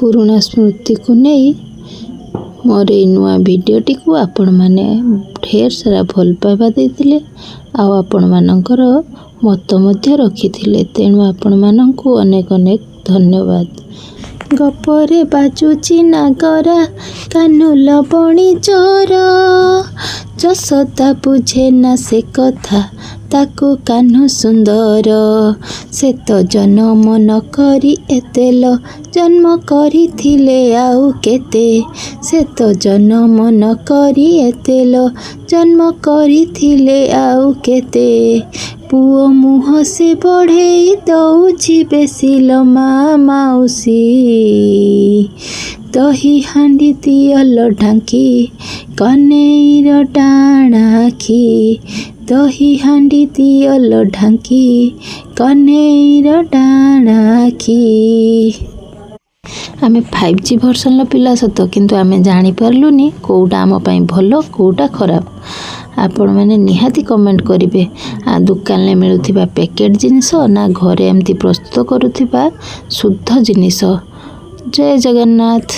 पुराना स्मृति को नहीं मोर ये नुआ भिडियोटी को आपण मैंने ढेर सारा भल पाइबा देते आपण मानकर मत मध्य रखी तेणु आपण मानंकु अनेक अनेक धन्यवाद। गपरे बाजुची नागरा कानुल बणी चोर जसोदा बुझे ना से कथा ताकू कान्हू सुंदर से तो जन्म न करी एतेल जन्म करी थिले आउ केते से तो जन्म न करी एतेल जन्म करी थिले आउ केते पुओ मुह से बढ़े दौची बेसिल माउसी दही हांडी दियल ढांकी कनेईर डाणाखी दही हांडी दियल ढांकी कनेईर डाणाखी। आमे 5G वर्सन पिला सत किंतु आमे जानी पारलुनी कोउटा आम पई भलो कोउटा खराब। आपण मैंने निहाती कमेंट करेंगे दुकान में मिलुथिबा पैकेट जिनिस ना घरे एमती प्रस्तुत करुथिबा शुद्ध जिनिस। जय जगन्नाथ।